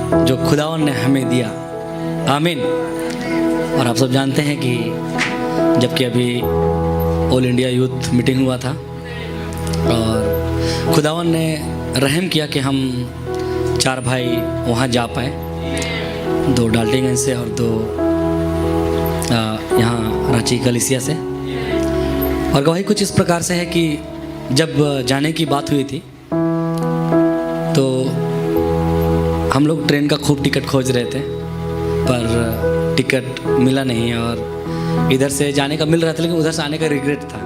जो खुदावन ने हमें दिया। आमीन। और आप सब जानते हैं कि जबकि अभी ऑल इंडिया यूथ मीटिंग हुआ था और खुदावन ने रहम किया कि हम 4 भाई वहाँ जा पाए, 2 डाल्टनगंज से और 2 यहाँ रांची कलिसिया से। और गवाही कुछ इस प्रकार से है कि जब जाने की बात हुई थी तो हम लोग ट्रेन का खूब टिकट खोज रहे थे, पर टिकट मिला नहीं और इधर से जाने का मिल रहा था लेकिन उधर से आने का रिग्रेट था।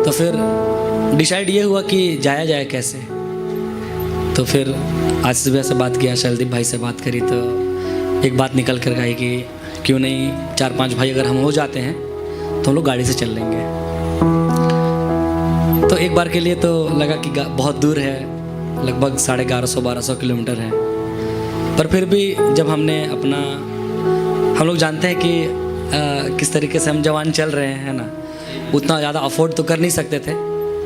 तो फिर डिसाइड ये हुआ कि जाया जाए कैसे। तो फिर आज सुबह से बात किया, शैलदीप भाई से बात करी तो एक बात निकल कर गई कि क्यों नहीं 4-5 भाई अगर हम हो जाते हैं तो हम लोग गाड़ी से चल लेंगे। तो एक बार के लिए तो लगा कि बहुत दूर है, लगभग 1150-1200 किलोमीटर है, पर फिर भी जब हमने अपना, हम लोग जानते हैं कि किस तरीके से हम जवान चल रहे हैं ना, उतना ज़्यादा अफोर्ड तो कर नहीं सकते थे।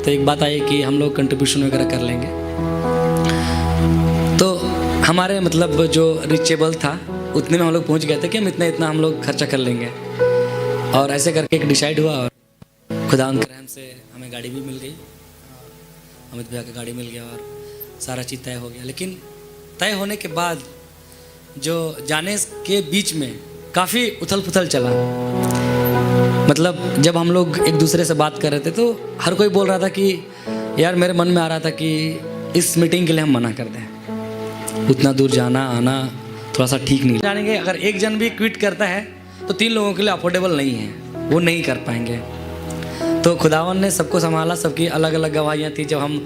तो एक बात आई कि हम लोग कंट्रीब्यूशन वगैरह कर लेंगे। तो हमारे मतलब जो रिचेबल था उतने में हम लोग पहुंच गए थे कि हम इतना हम लोग खर्चा कर लेंगे। और ऐसे करके एक डिसाइड हुआ और खुदा के रहम से हमें गाड़ी भी मिल गई, अमित भैया का गाड़ी मिल गया और सारा चीज़ तय हो गया। लेकिन तय होने के बाद जो जाने के बीच में काफ़ी उथल पुथल चला। मतलब जब हम लोग एक दूसरे से बात कर रहे थे तो हर कोई बोल रहा था कि यार, मेरे मन में आ रहा था कि इस मीटिंग के लिए हम मना कर दें, उतना दूर जाना आना थोड़ा सा ठीक नहीं जानेंगे। अगर एक जन भी क्विट करता है तो 3 लोगों के लिए अफोर्डेबल नहीं है, वो नहीं कर पाएंगे। तो खुदावन ने सबको संभाला, सबकी अलग अलग गवाहियाँ थी। जब हम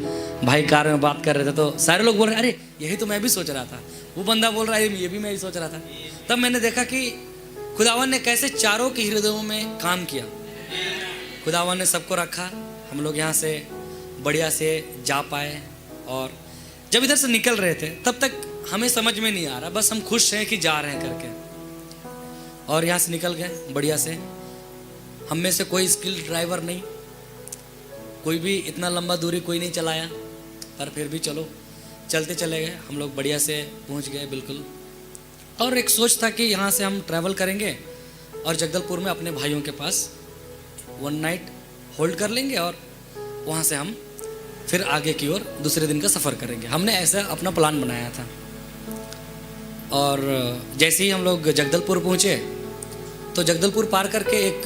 भाई कार में बात कर रहे थे तो सारे लोग बोल रहे अरे यही तो मैं भी सोच रहा था, वो बंदा बोल रहा है ये भी मैं ही सोच रहा था। तब मैंने देखा कि खुदावन ने कैसे चारों के हृदयों में काम किया। खुदावन ने सबको रखा, हम लोग यहाँ से बढ़िया से जा पाए। और जब इधर से निकल रहे थे तब तक हमें समझ में नहीं आ रहा, बस हम खुश हैं कि जा रहे हैं करके। और यहाँ से निकल गए बढ़िया से। हम में से कोई स्किल ड्राइवर नहीं, कोई भी इतना लंबा दूरी कोई नहीं चलाया, पर फिर भी चलो चलते चले गए। हम लोग बढ़िया से पहुँच गए बिल्कुल। और एक सोच था कि यहाँ से हम ट्रैवल करेंगे और जगदलपुर में अपने भाइयों के पास 1 नाइट होल्ड कर लेंगे और वहाँ से हम फिर आगे की ओर दूसरे दिन का सफ़र करेंगे। हमने ऐसा अपना प्लान बनाया था। और जैसे ही हम लोग जगदलपुर पहुँचे तो जगदलपुर पार करके एक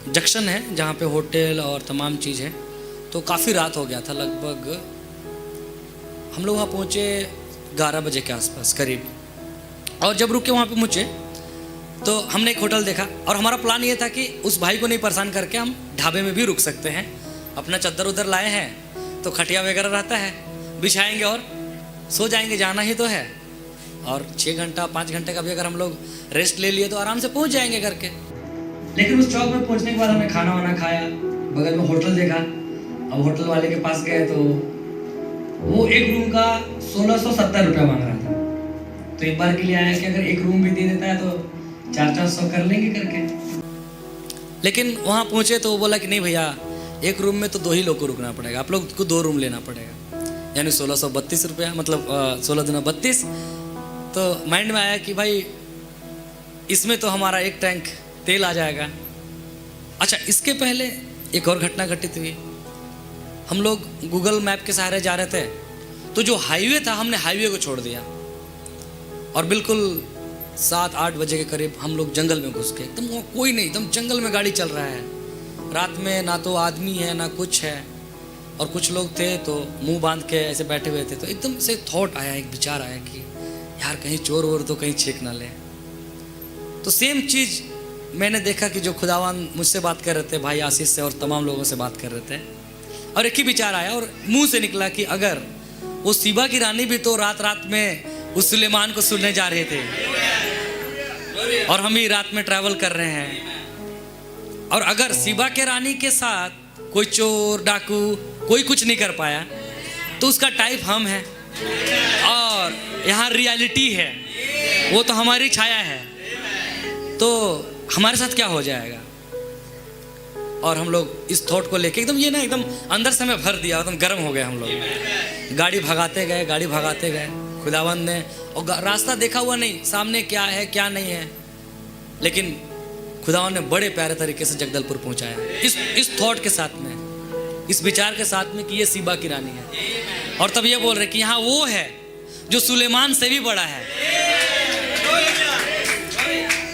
जंक्शन है जहाँ पे होटल और तमाम चीज़ है। तो काफ़ी रात हो गया था, लगभग हम लोग वहाँ पहुँचे 11 बजे के आसपास करीब। और जब रुके वहाँ पे पहुँचे तो हमने एक होटल देखा और हमारा प्लान ये था कि उस भाई को नहीं परेशान करके हम ढाबे में भी रुक सकते हैं। अपना चद्दर उधर लाए हैं तो खटिया वगैरह रहता है, बिछाएंगे और सो जाएंगे, जाना ही तो है। और 6 घंटा 5 घंटे का भी अगर हम लोग रेस्ट ले लिए तो आराम से पहुँच जाएंगे करके। लेकिन उस चौक में पहुँचने के बाद हमने खाना वाना खाया, बगल में होटल देखा। अब होटल वाले के पास गए तो वो एक रूम का 1670 रुपया मांग रहा था। तो एक बार के लिए आया कि अगर एक रूम भी दे देता है तो 400-400 कर लेंगे करके। लेकिन वहाँ पहुँचे तो वो बोला कि नहीं भैया, एक रूम में तो 2 ही लोग को रुकना पड़ेगा, आप लोग को 2 रूम लेना पड़ेगा, यानी 1632 रुपया, मतलब 16 दूना 32। तो माइंड में आया कि भाई इसमें तो हमारा 1 टैंक तेल आ जाएगा। अच्छा, इसके पहले एक और घटना घटित हुई। हम लोग गूगल मैप के सहारे जा रहे थे तो जो हाईवे था हमने हाईवे को छोड़ दिया और बिल्कुल 7-8 बजे के करीब हम लोग जंगल में घुस गए। एकदम वहाँ कोई नहीं, एकदम जंगल में गाड़ी चल रहा है। रात में ना तो आदमी है ना कुछ है। और कुछ लोग थे तो मुंह बांध के ऐसे बैठे हुए थे। तो एकदम से थॉट आया, एक विचार आया कि यार कहीं चोर वोर तो कहीं छेक ना ले। तो सेम चीज़ मैंने देखा कि जो खुदावान मुझसे बात कर रहे थे, भाई आशीष से और तमाम लोगों से बात कर रहे थे, और एक ही विचार आया और मुंह से निकला कि अगर वो सीबा की रानी भी तो रात रात में उस सुलेमान को सुनने जा रहे थे और हम ही रात में ट्रैवल कर रहे हैं, और अगर सीबा के रानी के साथ कोई चोर डाकू कोई कुछ नहीं कर पाया तो उसका टाइप हम हैं और यहाँ रियलिटी है, वो तो हमारी छाया है, तो हमारे साथ क्या हो जाएगा। और हम लोग इस थॉट को लेके एकदम ये ना एकदम अंदर से हमें भर दिया, एकदम गर्म हो गए हम लोग। गाड़ी भगाते गए खुदावन ने, और रास्ता देखा हुआ नहीं, सामने क्या है क्या नहीं है, लेकिन खुदावन ने बड़े प्यारे तरीके से जगदलपुर पहुंचाया, इस थॉट के साथ में, इस विचार के साथ में कि ये सीबा की रानी है। और तब ये बोल रहे कि यहाँ वो है जो सुलेमान से भी बड़ा है।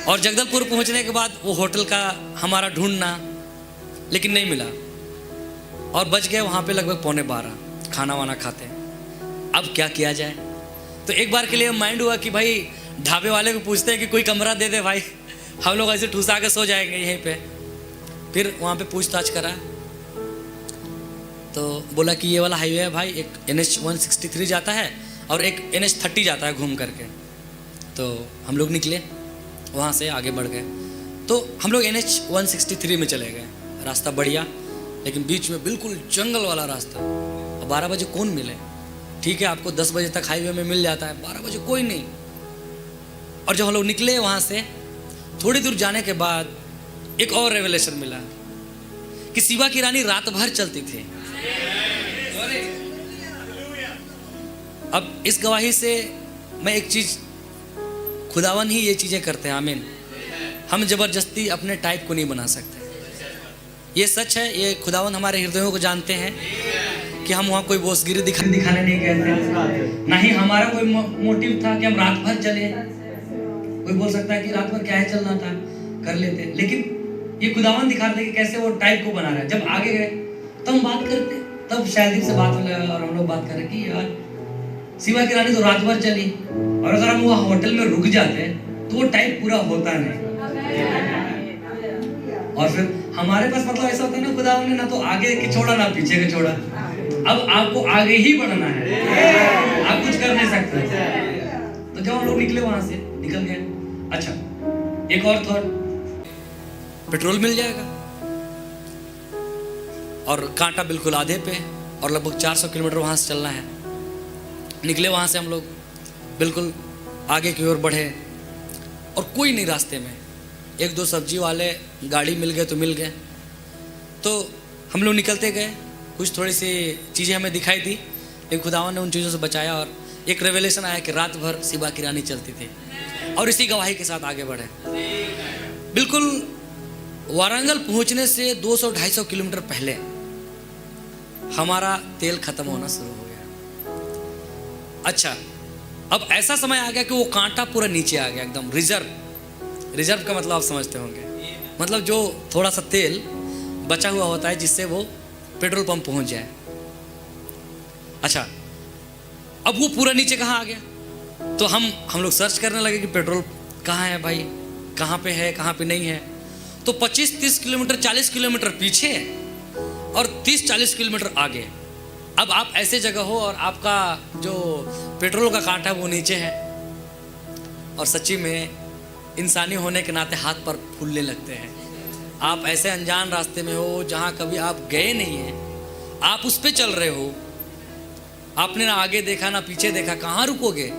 और जगदलपुर पहुंचने के बाद वो होटल का हमारा ढूंढना, लेकिन नहीं मिला, और बच गए वहाँ पे लगभग 11:15 खाना वाना खाते। अब क्या किया जाए? तो एक बार के लिए माइंड हुआ कि भाई ढाबे वाले को पूछते हैं कि कोई कमरा दे दे भाई, हम लोग ऐसे ठूसा के सो जाएंगे यहीं पे। फिर वहाँ पे पूछताछ करा तो बोला कि ये वाला हाईवे है भाई, एक NH 163 जाता है और एक NH 30 जाता है घूम करके। तो हम लोग निकले, वहाँ से आगे बढ़ गए। तो हम लोग NH 163 में चले गए। रास्ता बढ़िया, लेकिन बीच में बिल्कुल जंगल वाला रास्ता। अब 12 बजे कौन मिले? ठीक है, आपको 10 बजे तक हाईवे में मिल जाता है, 12 बजे कोई नहीं। और जब हम लोग निकले वहाँ से, थोड़ी दूर जाने के बाद एक और रेवलेशन मिला कि सीबा की रानी रात भर चलती थी। अब इस गवाही से मैं एक चीज, खुदावन ही ये चीजें करते हैं, आमीन। हम जबरदस्ती अपने टाइप को नहीं बना सकते, ये सच है। ये खुदावन हमारे हृदयों को जानते हैं कि हम वहाँ कोई बोसगिरी दिखाने नहीं गए थे, ना ही हमारा कोई मोटिव था कि हम रात भर चले। कोई बोल सकता है कि रात भर क्या है, चलना था कर लेते, लेकिन ये खुदावन दिखाते कि कैसे वो टाइप को बना रहा है। जब आगे गए तब हम बात करते, तब शायद से बात हो और हम लोग बात करें कि यार सीबा की रानी तो रात भर चली, और अगर हम वो होटल में रुक जाते तो वो टाइप पूरा होता नहीं। और फिर हमारे पास मतलब ऐसा होता है ना, खुदावन ने ना तो आगे की छोड़ा ना पीछे के छोड़ा, अब आपको आगे ही बढ़ना है, आप कुछ कर नहीं सकते। तो जब हम लोग निकले वहां से, निकल गए। अच्छा, एक और थॉट, पेट्रोल मिल जाएगा, और कांटा बिल्कुल आधे पे, और लगभग 400 किलोमीटर वहां से चलना है। निकले वहां से हम लोग, बिल्कुल आगे की ओर बढ़े, और कोई नहीं रास्ते में। एक दो सब्जी वाले गाड़ी मिल गए तो मिल गए। तो हम लोग निकलते गए, कुछ थोड़ी सी चीज़ें हमें दिखाई दी, लेकिन खुदावन ने उन चीज़ों से बचाया, और एक रेवलेशन आया कि रात भर सीबा की रानी चलती थी। और इसी गवाही के साथ आगे बढ़े। बिल्कुल वारंगल पहुंचने से 200-250 किलोमीटर पहले हमारा तेल खत्म होना शुरू हो गया। अच्छा, अब ऐसा समय आ गया कि वो कांटा पूरा नीचे आ गया, एकदम रिजर्व का मतलब आप समझते होंगे, मतलब जो थोड़ा सा तेल बचा हुआ होता है जिससे वो पेट्रोल पंप पहुंच जाए। अच्छा, अब वो पूरा नीचे कहाँ आ गया? तो हम लोग सर्च करने लगे कि पेट्रोल कहाँ है भाई, कहाँ पे है, कहाँ पे नहीं है। तो 25-30 किलोमीटर, 40 किलोमीटर पीछे और 30-40 किलोमीटर आगे। अब आप ऐसे जगह हो और आपका जो पेट्रोल का कांटा है वो नीचे है, और सच्ची में इंसानी होने के नाते हाथ पर फूलने लगते हैं। आप ऐसे अनजान रास्ते में हो जहाँ कभी आप गए नहीं हैं, आप उस पे चल रहे हो, आपने ना आगे देखा ना पीछे देखा, कहाँ रुकोगे?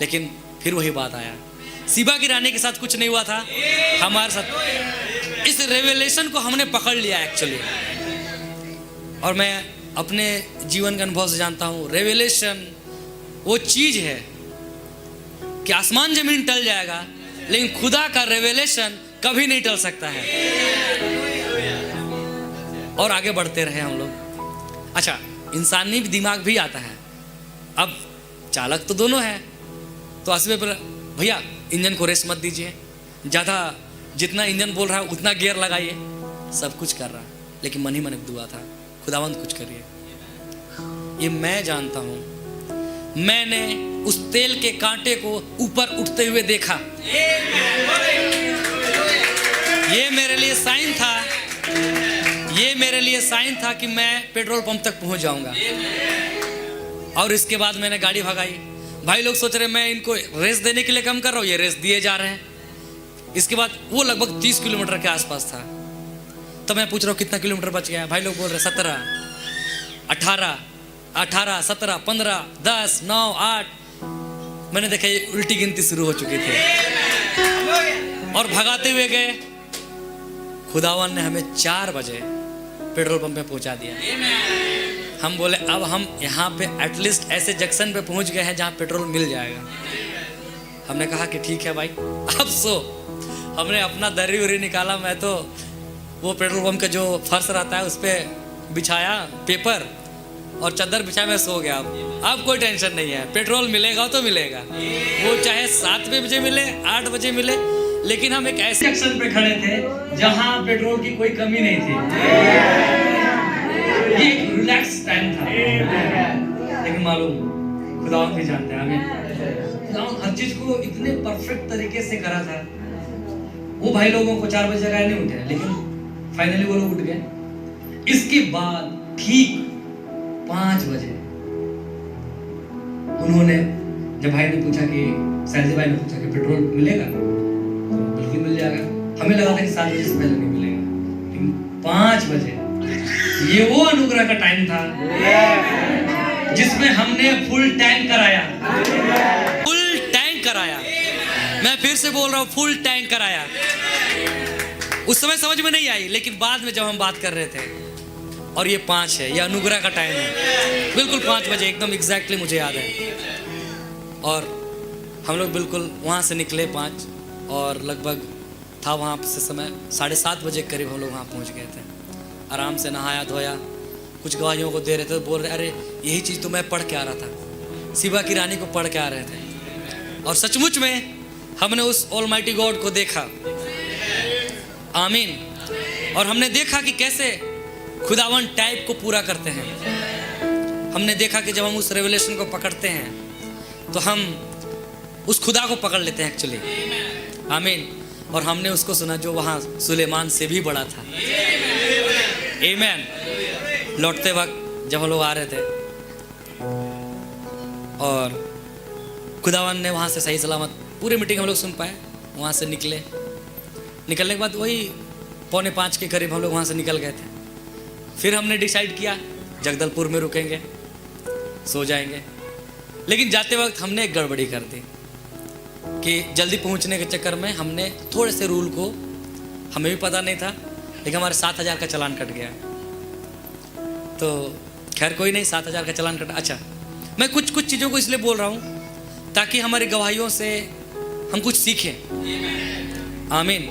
लेकिन फिर वही बात आया, सीबा की रानी के साथ कुछ नहीं हुआ था, हमारे साथ इस रेवलेशन को हमने पकड़ लिया एक्चुअली। और मैं अपने जीवन के अनुभव से जानता हूँ, रेवलेशन वो चीज है कि आसमान जमीन टल जाएगा, लेकिन खुदा का रेवलेशन कभी नहीं टल सकता है। और आगे बढ़ते रहे हम लोग। अच्छा, इंसानी दिमाग भी आता है। अब चालक तो दोनों है, तो असली पर भैया इंजन को रेस मत दीजिए, ज़्यादा जितना इंजन बोल रहा है उतना गियर लगाइए। सब कुछ कर रहा, लेकिन मन ही मन एक दुआ था, खुदावंद कुछ करिए। ये मैं जानता हूँ, मैंने उस तेल के कांटे को ऊपर उठते हुए देखा। ये मेरे लिए साइन था, ये मेरे लिए साइन था कि मैं पेट्रोल पंप तक पहुंच जाऊंगा। और इसके बाद मैंने गाड़ी भगाई। भाई लोग सोच रहे मैं इनको रेस देने के लिए कम कर रहा हूँ, ये रेस दिए जा रहे हैं। इसके बाद वो लगभग 30 किलोमीटर के आसपास था। तो मैं पूछ रहा हूँ कितना किलोमीटर बच गया? भाई लोग बोल रहे 17, 18, 18, 17, 15, 10, 9, 8। मैंने देखा ये उल्टी गिनती शुरू हो चुकी थी, और भगाते हुए गए। खुदावन ने हमें 4 बजे पेट्रोल पंप पे पहुंचा दिया। हम बोले अब हम यहाँ पे एटलीस्ट ऐसे जंक्शन पे पहुँच गए हैं जहाँ पेट्रोल मिल जाएगा। हमने कहा कि ठीक है भाई। अब सो हमने अपना दरी उरी निकाला, मैं तो वो पेट्रोल पंप का जो फर्श रहता है उस पर बिछाया पेपर और चादर बिछाया, मैं सो गया। अब कोई टेंशन नहीं है, पेट्रोल मिलेगा तो मिलेगा, वो चाहे 7 बजे मिले 8 बजे मिले, लेकिन हम एक ऐसे जंक्शन पे खड़े थे जहां पेट्रोल की कोई कमी नहीं थी। ये एक रिलैक्स टाइम था। लेकिन मालूम खुदा भी जानते हैं, हमें खुदा हर चीज को इतने परफेक्ट तरीके से करा था। वो भाई लोगों को 4 बजे जगाए नहीं उठे, लेकिन फाइनली वो लोग उठ गए। इसके बाद ठीक 5 बजे उन्होंने, जब भाई ने पूछा कि सैलजी भाई ने पूछा कि पेट्रोल मिलेगा, तो बिल्कुल मिल जाएगा। हमें लगा था कि 7 बजे से पहले नहीं मिलेगा, लेकिन 5 बजे ये वो अनुग्रह का टाइम था जिसमें हमने फुल टैंक कराया। फुल टैंक कराया, मैं फिर से बोल रहा हूँ, फुल टैंक कराया। उस समय समझ में नहीं आई, लेकिन बाद में जब हम बात कर रहे थे, और ये 5 है, ये अनुग्रह का टाइम है, बिल्कुल 5 बजे एकदम एग्जैक्टली मुझे याद है। और हम लोग बिल्कुल वहाँ से निकले 5, और लगभग था वहाँ से समय 7:30 बजे के करीब हम लोग वहाँ पहुँच गए थे। आराम से नहाया धोया, कुछ गवाहियों को दे रहे थे, बोल रहे अरे यही चीज़ तो मैं पढ़ के आ रहा था, शिवा की रानी को पढ़ के आ रहे थे। और सचमुच में हमने उस ऑलमाइटी गॉड को देखा, आमीन। और हमने देखा कि कैसे खुदावन टाइप को पूरा करते हैं। हमने देखा कि जब हम उस रेवलेशन को पकड़ते हैं तो हम उस खुदा को पकड़ लेते हैं एक्चुअली, आमीन। और हमने उसको सुना जो वहाँ सुलेमान से भी बड़ा था, आमीन। लौटते वक्त जब हम लोग आ रहे थे और खुदावन ने वहाँ से सही सलामत पूरी मीटिंग हम लोग सुन पाए। वहाँ से निकलने के बाद वही 4:45 के करीब हम लोग वहाँ से निकल गए थे। फिर हमने डिसाइड किया जगदलपुर में रुकेंगे, सो जाएंगे। लेकिन जाते वक्त हमने एक गड़बड़ी कर दी कि जल्दी पहुँचने के चक्कर में हमने थोड़े से रूल को, हमें भी पता नहीं था, लेकिन हमारे 7,000 का चालान कट गया। तो खैर कोई नहीं, 7,000 का चालान कटा। अच्छा, मैं कुछ चीज़ों को इसलिए बोल रहा हूँ ताकि हमारी गवाहियों से हम कुछ सीखें, आमीन।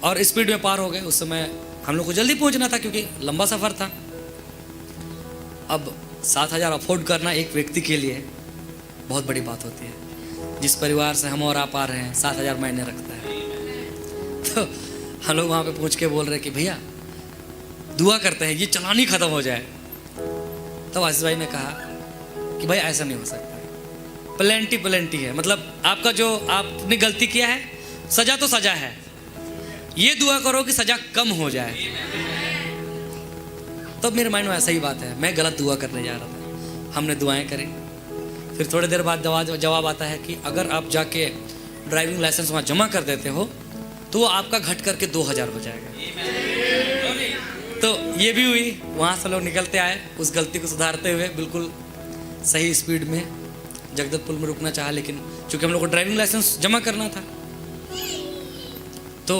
और स्पीड में पार हो गए। उस समय हम लोग को जल्दी पहुंचना था क्योंकि लंबा सफ़र था। अब 7,000 अफोर्ड करना एक व्यक्ति के लिए बहुत बड़ी बात होती है। जिस परिवार से हम और आप आ रहे हैं 7,000 महीने रखता है। तो हम लोग वहाँ पे पहुँच के बोल रहे कि भैया दुआ करते हैं ये चालान ही ख़त्म हो जाए। तब आशीष भाई ने कहा कि भाई ऐसा नहीं हो सकता, प्लेंटी है, मतलब आपका जो आपने गलती किया है, सज़ा तो सज़ा है, ये दुआ करो कि सज़ा कम हो जाए। तब मेरे माइंड में ऐसा ही बात है, मैं गलत दुआ करने जा रहा था। हमने दुआएं करी। फिर थोड़ी देर बाद जवाब आता है कि अगर आप जाके ड्राइविंग लाइसेंस वहाँ जमा कर देते हो तो वो आपका घट करके 2,000 हो जाएगा। तो ये भी हुई। वहाँ से लोग निकलते आए उस गलती को सुधारते हुए, बिल्कुल सही स्पीड में जगदलपुर में रुकना चाहा, लेकिन चूँकि हम लोग को ड्राइविंग लाइसेंस जमा करना था तो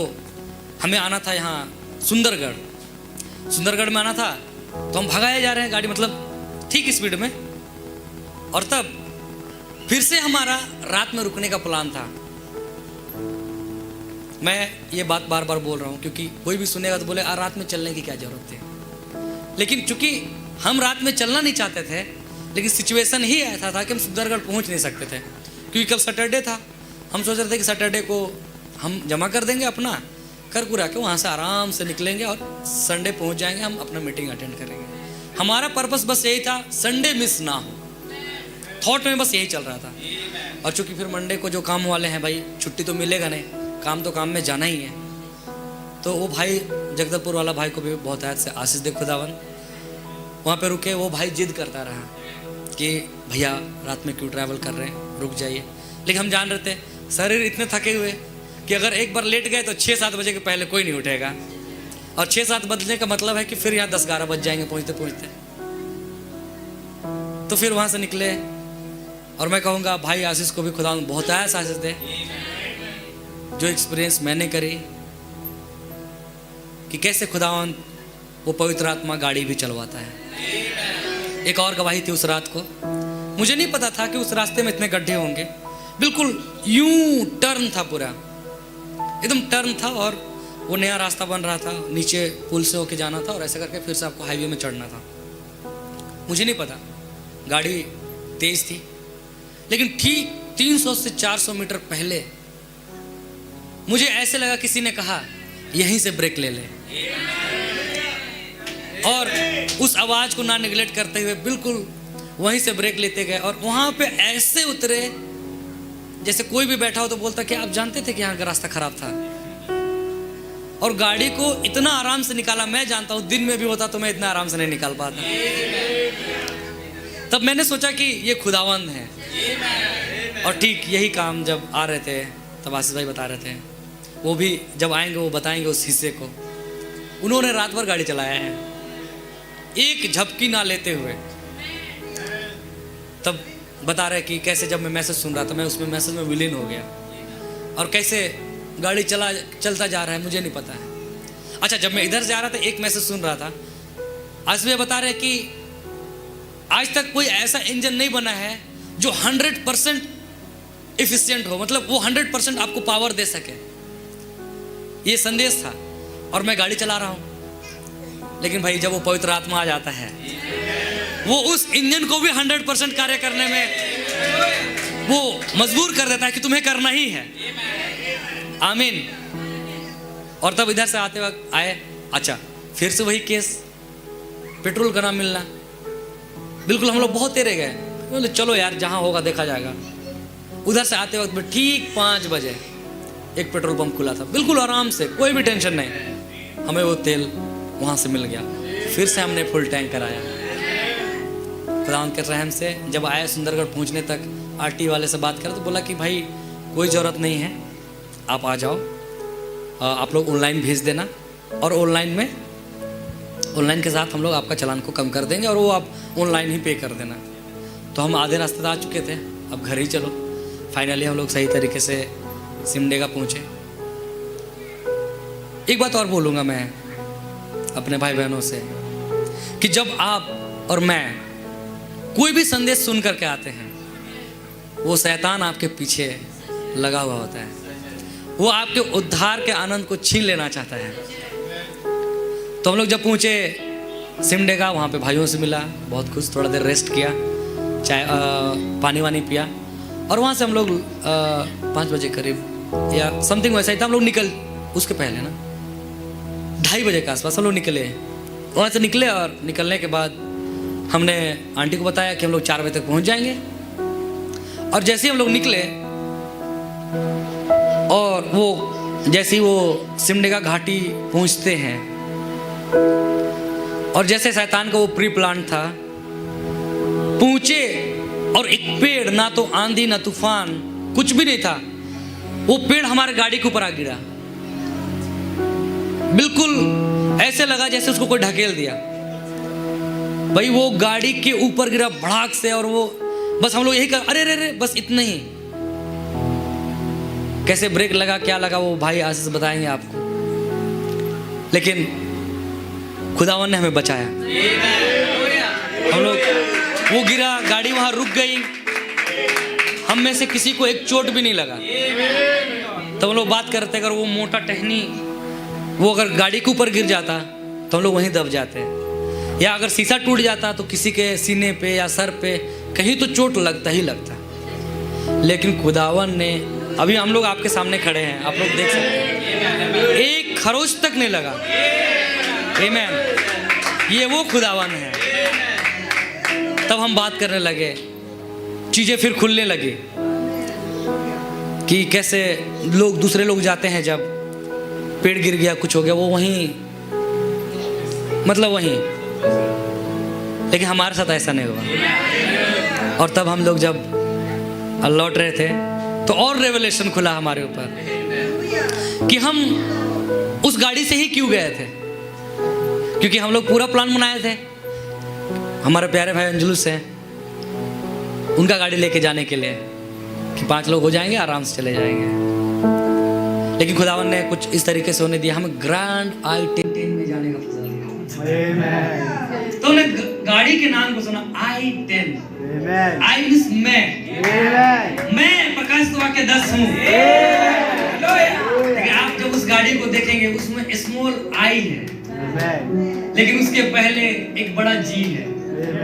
हमें आना था यहाँ सुंदरगढ़ में आना था। तो हम भगाए जा रहे हैं गाड़ी, मतलब ठीक स्पीड में। और तब फिर से हमारा रात में रुकने का प्लान था। मैं ये बात बार बार बोल रहा हूँ क्योंकि कोई भी सुनेगा तो बोले रात में चलने की क्या जरूरत थी। लेकिन चूंकि हम रात में चलना नहीं चाहते थे, लेकिन सिचुएशन ही ऐसा था कि हम सुंदरगढ़ पहुँच नहीं सकते थे क्योंकि कल सैटरडे था। हम सोच रहे थे कि सैटरडे को हम जमा कर देंगे अपना, कर कुरा के वहाँ से आराम से निकलेंगे और संडे पहुँच जाएंगे, हम अपना मीटिंग अटेंड करेंगे। हमारा पर्पस बस यही था, संडे मिस ना हो। थॉट में बस यही चल रहा था। और चूंकि फिर मंडे को जो काम वाले हैं भाई, छुट्टी तो मिलेगा नहीं, काम तो काम में जाना ही है। तो वो भाई जगदलपुर वाला भाई को भी बहुत आयत से आशीष दे खुदावन, वहाँ पे रुके। वो भाई जिद करता रहा कि भैया रात में क्यों ट्रैवल कर रहे हैं, रुक जाइए। लेकिन हम जान रहे थे शरीर इतने थके हुए कि अगर एक बार लेट गए तो 6-7 बजे के पहले कोई नहीं उठेगा। और 6-7 बजने का मतलब है कि फिर यहाँ 10-11 बज जाएंगे पहुँचते पहुँचते। तो फिर वहाँ से निकले। और मैं कहूँगा भाई आशीष को भी खुदा बहुत आया आशीष दे, जो एक्सपीरियंस मैंने करी कि कैसे खुदावन वो पवित्र आत्मा गाड़ी भी चलवाता है। एक और गवाही थी उस रात को। मुझे नहीं पता था कि उस रास्ते में इतने गड्ढे होंगे। बिल्कुल यूं टर्न था, पूरा एकदम टर्न था, और वो नया रास्ता बन रहा था, नीचे पुल से होके जाना था और ऐसे करके फिर से आपको हाईवे में चढ़ना था। मुझे नहीं पता, गाड़ी तेज थी, लेकिन ठीक 300 से 400 मीटर पहले मुझे ऐसे लगा किसी ने कहा यहीं से ब्रेक ले ले, और उस आवाज को ना निगलेक्ट करते हुए बिल्कुल वहीं से ब्रेक लेते गए। और वहां पे ऐसे उतरे जैसे कोई भी बैठा हो तो बोलता कि आप जानते थे कि यहाँ का रास्ता खराब था, और गाड़ी को इतना आराम से निकाला। मैं जानता हूँ दिन में भी होता तो मैं इतना आराम से नहीं निकाल पाता। तब मैंने सोचा कि ये खुदावंद है। और ठीक यही काम जब आ रहे थे तब आशीष भाई बता रहे थे, वो भी जब आएंगे वो बताएंगे उस हिस्से को। उन्होंने रात भर गाड़ी चलाया है एक झपकी ना लेते हुए। तब बता रहे कि कैसे जब मैं मैसेज सुन रहा था मैं उसमें मैसेज में विलीन हो गया, और कैसे गाड़ी चलता जा रहा है मुझे नहीं पता है। अच्छा, जब मैं इधर जा रहा था एक मैसेज सुन रहा था, आज वे बता रहे कि आज तक कोई ऐसा इंजन नहीं बना है जो 100% एफिशिएंट हो, मतलब वो 100% आपको पावर दे सके। ये संदेश था, और मैं गाड़ी चला रहा हूं। लेकिन भाई जब वो पवित्र आत्मा आ जाता है, वो उस इंजन को भी 100% कार्य करने में वो मजबूर कर देता है कि तुम्हें करना ही है। आमीन। और तब इधर से आते वक्त आए, अच्छा फिर से वही केस, पेट्रोल का ना मिलना। बिल्कुल हम लोग बहुत तेरे गए, बोले चलो यार जहां होगा देखा जाएगा। उधर से आते वक्त ठीक 5 बजे एक पेट्रोल पंप खुला था, बिल्कुल आराम से, कोई भी टेंशन नहीं। हमें वो तेल वहां से मिल गया, फिर से हमने फुल टैंक कराया। खुदा के रहम से जब आए सुंदरगढ़ पहुंचने तक आरटी वाले से बात करें तो बोला कि भाई कोई ज़रूरत नहीं है, आप आ जाओ, आप लोग ऑनलाइन भेज देना, और ऑनलाइन के साथ हम लोग आपका चालान को कम कर देंगे, और वो आप ऑनलाइन ही पे कर देना। तो हम आधे रास्ते तक आ चुके थे, अब घर ही चलो। फाइनली हम लोग सही तरीके से सिमडेगा पहुँचे। एक बात और बोलूँगा मैं अपने भाई बहनों से कि जब आप और मैं कोई भी संदेश सुन करके आते हैं, वो शैतान आपके पीछे लगा हुआ होता है, वो आपके उद्धार के आनंद को छीन लेना चाहता है। तो हम लोग जब पहुँचे सिमडेगा, वहाँ पे भाइयों से मिला, बहुत खुश, थोड़ा देर रेस्ट किया, चाय पानी वानी पिया, और वहाँ से हम लोग 5 बजे करीब या समथिंग वैसा ही था, हम लोग निकल, उसके पहले ना 2:30 बजे के आसपास हम लोग निकले। वहाँ से निकले, और निकलने के बाद हमने आंटी को बताया कि हम लोग 4 बजे तक पहुँच जाएंगे। और जैसे ही हम लोग निकले, और वो जैसे ही वो सिमडेगा घाटी पहुँचते हैं, और जैसे शैतान का वो प्री प्लान था, पहुँचे और एक पेड़, ना तो आंधी ना तूफान, कुछ भी नहीं था, वो पेड़ हमारे गाड़ी के ऊपर आ गिरा। बिल्कुल ऐसे लगा जैसे उसको कोई ढकेल दिया। भाई वो गाड़ी के ऊपर गिरा भड़ाक से, और वो बस हम लोग यही कर, अरे रे रे, बस इतना ही। कैसे ब्रेक लगा, क्या लगा, वो भाई आशीष बताएंगे आपको। लेकिन खुदावन ने हमें बचाया। हम लोग, वो गिरा, गाड़ी वहां रुक गई, हम में से किसी को एक चोट भी नहीं लगा। तो हम लोग बात करते, अगर वो मोटा टहनी वो अगर गाड़ी के ऊपर गिर जाता तो हम लोग वहीं दब जाते, या अगर शीशा टूट जाता तो किसी के सीने पे या सर पे कहीं तो चोट लगता ही लगता। लेकिन खुदावन ने, अभी हम लोग आपके सामने खड़े हैं, आप लोग देख सकते हैं, एक खरोच तक नहीं लगा। आमीन। ये वो खुदावन है। तब हम बात करने लगे, चीज़ें फिर खुलने लगी कि कैसे लोग, दूसरे लोग जाते हैं, जब पेड़ गिर गया, कुछ हो गया, वो वहीं, मतलब वहीं, लेकिन हमारे साथ ऐसा नहीं हुआ। और तब हम लोग जब लौट रहे थे तो और रेवलेशन खुला हमारे ऊपर कि हम उस गाड़ी से ही क्यों गए थे, क्योंकि हम लोग पूरा प्लान बनाए थे। हमारे प्यारे भाई अंजुल से, उनका गाड़ी लेके जाने के लिए कि 5 लोग हो जाएंगे, आराम से चले जाएंगे। लेकिन खुदावन ने कुछ इस तरीके से होने दिया, हमें ग्रैंड आई-10 में जाने का फैसला लिया। तुमने गाड़ी के नाम को सुना I10। I मींस मैं प्रकाश तो वाक्य 10 हूँ। लेकिन आप जब उस गाड़ी को देखेंगे उसमें स्मॉल I है, लेकिन उसके पहले एक बड़ा G है,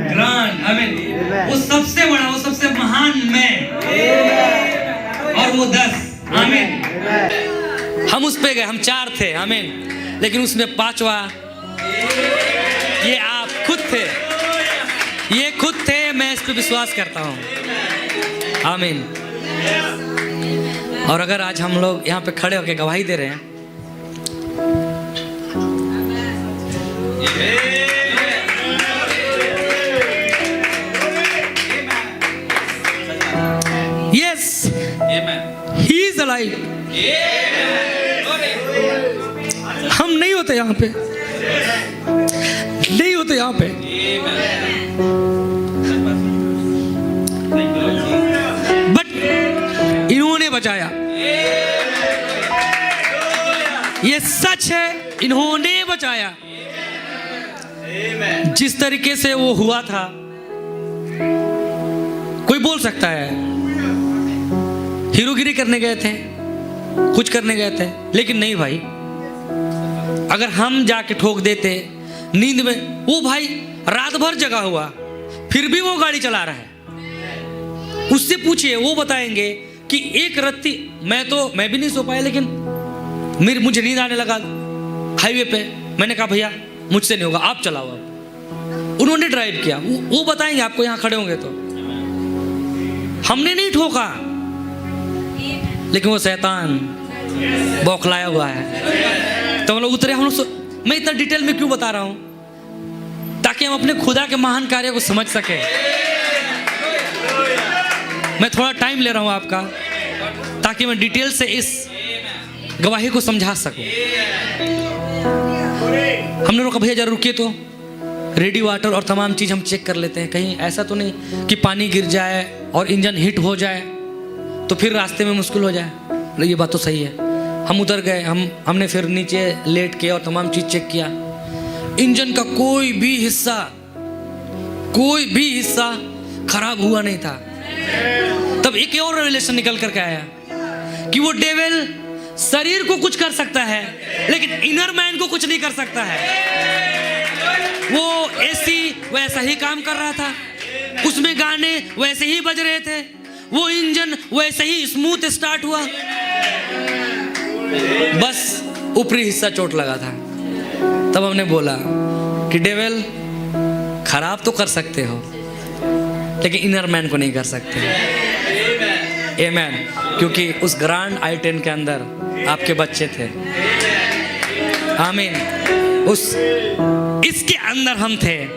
ग्रांड। आमीन। वो सबसे बड़ा, वो सबसे महान मैं, और वो 10। आमीन। हम उस पे गए, हम 4 थे। आमीन। लेकिन उसमें 5वां ये आप खुद थे, ये खुद थे। मैं इस पे विश्वास करता हूँ। आमीन। और अगर आज हम लोग यहाँ पे खड़े होकर गवाही दे रहे हैं, यस, ही इज अलाइव। हम नहीं होते यहाँ पे, नहीं होते यहाँ पे। बट इन्होंने बचाया। ये सच है, इन्होंने बचाया। जिस तरीके से वो हुआ था, कोई बोल सकता है हीरोगिरी करने गए थे, कुछ करने गए थे, लेकिन नहीं भाई। अगर हम जाके ठोक देते नींद में, वो भाई रात भर जगा हुआ फिर भी वो गाड़ी चला रहा है। उससे पूछिए, वो बताएंगे कि एक रत्ती मैं भी नहीं सो पाया, लेकिन मुझे नींद आने लगा हाईवे पे। मैंने कहा भैया मुझसे नहीं होगा, आप चलाओ। अब उन्होंने ड्राइव किया, वो बताएंगे आपको, यहाँ खड़े होंगे तो। हमने नहीं ठोका, लेकिन वो शैतान बौखलाया हुआ है। तो हम लोग उतरे। हम लोग मैं इतना डिटेल में क्यों बता रहा हूं? ताकि हम अपने खुदा के महान कार्य को समझ सके। मैं थोड़ा टाइम ले रहा हूं आपका, ताकि मैं डिटेल से इस गवाही को समझा सकूं। हमने रोका, भैया जरा रुकिए, तो रेडी वाटर और तमाम चीज़ हम चेक कर लेते हैं, कहीं ऐसा तो नहीं कि पानी गिर जाए और इंजन हिट हो जाए तो फिर रास्ते में मुश्किल हो जाए। ये बात तो सही है। हम उतर गए, हमने फिर नीचे लेट के और तमाम चीज़ चेक किया। इंजन का कोई भी हिस्सा खराब हुआ नहीं था। तब एक और रिलेशन निकल करके आया कि वो डेविल शरीर को कुछ कर सकता है, लेकिन इनर मैन को कुछ नहीं कर सकता है। वो एसी वैसा ही काम कर रहा था, उसमें गाने वैसे ही बज रहे थे, वो इंजन वैसे ही स्मूथ स्टार्ट हुआ, बस ऊपरी हिस्सा चोट लगा था। तब हमने बोला कि डेविल खराब तो कर सकते हो, लेकिन इनर मैन को नहीं कर सकते। आमीन। क्योंकि उस ग्रांड i10 के अंदर आपके बच्चे थे। आमीन। इसके अंदर हम थे।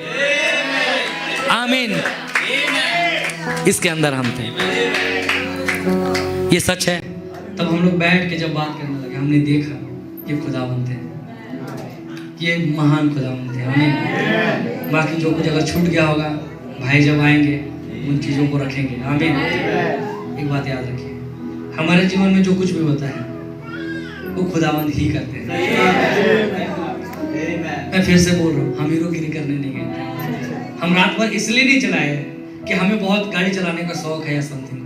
आमीन। इसके अंदर हम थे। ये सच है। तब हम लोग बैठ के जब बात करने लगे, हमने देखा ये खुदावंद थे, ये महान खुदावंद थे। आमीन। बाकी जो कुछ अगर छूट गया होगा, भाई जब आएंगे उन चीज़ों को रखेंगे। आमीन। एक बात याद रखिए, हमारे जीवन में जो कुछ भी होता है वो खुदावंद ही करते हैं। मैं फिर से बोल रहा हूँ, हम हीरोगिरी करने नहीं गए। हम रात भर इसलिए नहीं चलाए कि हमें बहुत गाड़ी चलाने का शौक है या समथिंग,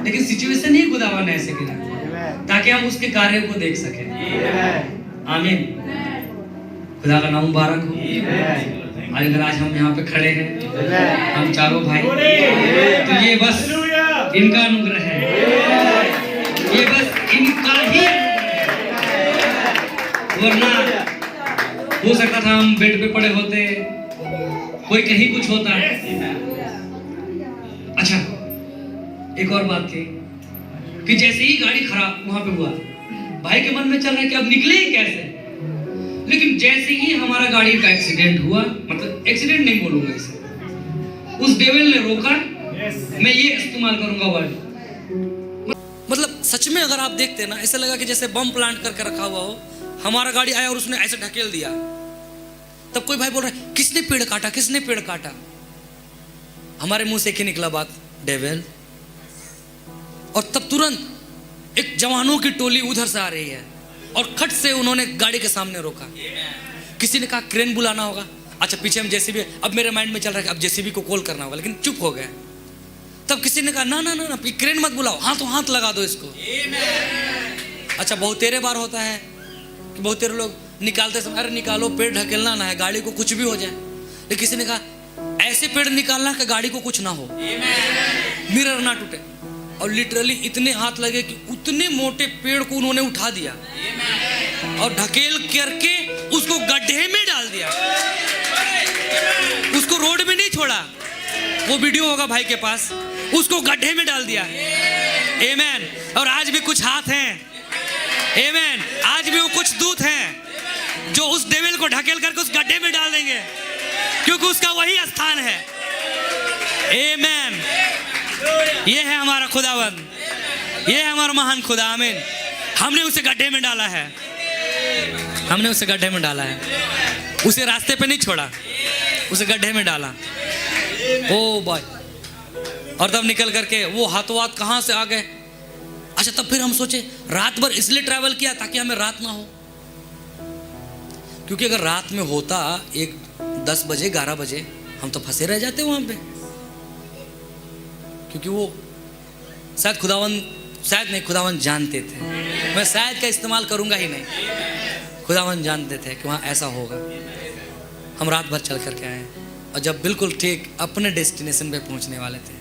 लेकिन सिचुएशन ही खुदावंद ने ऐसे किया ताकि हम उसके कार्य को देख सकें। आमीन। खुदा का नाम मुबारक हो। अगर आज हम यहाँ पे खड़े हैं, हम चारों भाई, तो ये बस इनका अनुग्रह है, ये बस इनका ही। वरना हो सकता था हम बेड पे पड़े होते, कोई कहीं कुछ होता है। अच्छा, एक और बात थी कि जैसे ही गाड़ी खराब वहां पे हुआ, भाई के मन में चल रहा है कि अब निकले ही कैसे। लेकिन जैसे ही हमारा गाड़ी का एक्सीडेंट हुआ, मतलब एक्सीडेंट नहीं बोलूंगा इसे, उस डेविल ने रोका। मैं ये इस्तेमाल करूंगा वर्ड, मतलब सच में अगर आप देखते ना, ऐसा लगा कि जैसे बम प्लांट करके रखा हुआ हो। हमारा गाड़ी आया और उसने ऐसे ढकेल दिया। तब कोई भाई बोल रहा है, किसने पेड़ काटा, किसने पेड़ काटा? हमारे मुंह से एक ही निकला बात, डेविल। और तब तुरंत एक जवानों की टोली उधर से आ रही है और खट से उन्होंने गाड़ी के सामने रोका। किसी ने कहा क्रेन बुलाना होगा, अच्छा पीछे हम जेसीबी, अब मेरे माइंड में चल रहा है कि अब जेसीबी को कॉल करना होगा, लेकिन चुप हो गए। तब किसी ने कहा ना ना ना ना, क्रेन मत बुलाओ, हाथ लगा दो इसको। अच्छा बहुत तेरे बार होता है कि बहुत तेरे लोग निकालते समय अरे निकालो, पेड़ ढकेलना ना है, गाड़ी को कुछ भी हो जाए। लेकिन किसी ने कहा ऐसे पेड़ निकालना कि गाड़ी को कुछ ना हो, मिरर ना टूटे। और लिटरली इतने हाथ लगे कि उतने मोटे पेड़ को उन्होंने उठा दिया और ढकेल करके उसको गड्ढे में डाल दिया, उसको रोड में नहीं छोड़ा। वो वीडियो होगा भाई के पास, उसको गड्ढे में डाल दिया। आमेन। और आज भी कुछ हाथ हैं, आमेन, आज भी वो कुछ दूत हैं जो उस डेविल को ढकेल करके उस गड्ढे में डाल देंगे, क्योंकि उसका वही स्थान है। आमेन। ये है हमारा खुदावन, ये है हमारा महान खुदा। आमीन। हमने उसे गड्ढे में डाला है, हमने उसे गड्ढे में डाला है, उसे रास्ते पे नहीं छोड़ा, उसे गड्ढे में डाला। Oh boy. और तब निकल करके वो हाथों हाथ कहाँ से आ गए। अच्छा तब फिर हम सोचे रात भर इसलिए ट्रैवल किया ताकि हमें रात ना हो, क्योंकि अगर रात में होता 10 बजे 11 बजे हम तो फंसे रह जाते वहां पे, क्योंकि वो शायद खुदावन जानते थे। मैं शायद का इस्तेमाल करूंगा ही नहीं, खुदावन जानते थे कि वहाँ ऐसा होगा। हम रात भर चल करके आए और जब बिल्कुल ठीक अपने डेस्टिनेशन पे पहुंचने वाले थे,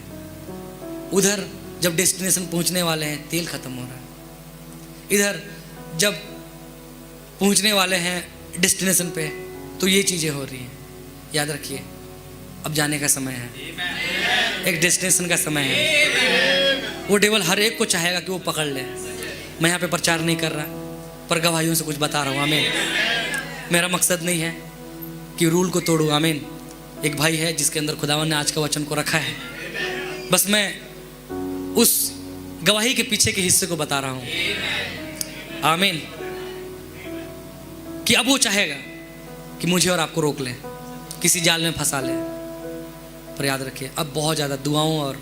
उधर जब डेस्टिनेशन पहुंचने वाले हैं तेल खत्म हो रहा है, इधर जब पहुंचने वाले हैं डेस्टिनेशन पे तो ये चीज़ें हो रही हैं। याद रखिए अब जाने का समय है, एक डेस्टिनेशन का समय है। वो डेविल हर एक को चाहेगा कि वो पकड़ ले। मैं यहाँ पे प्रचार नहीं कर रहा पर गवाहियों से कुछ बता रहा हूँ। आमीन। मेरा मकसद नहीं है कि रूल को तोड़ूँ। आमीन। एक भाई है जिसके अंदर खुदावन ने आज का वचन को रखा है, बस मैं उस गवाही के पीछे के हिस्से को बता रहा हूँ। आमीन। कि अब वो चाहेगा कि मुझे और आपको रोक ले, किसी जाल में फंसा ले। पर याद रखिए अब बहुत ज़्यादा दुआओं और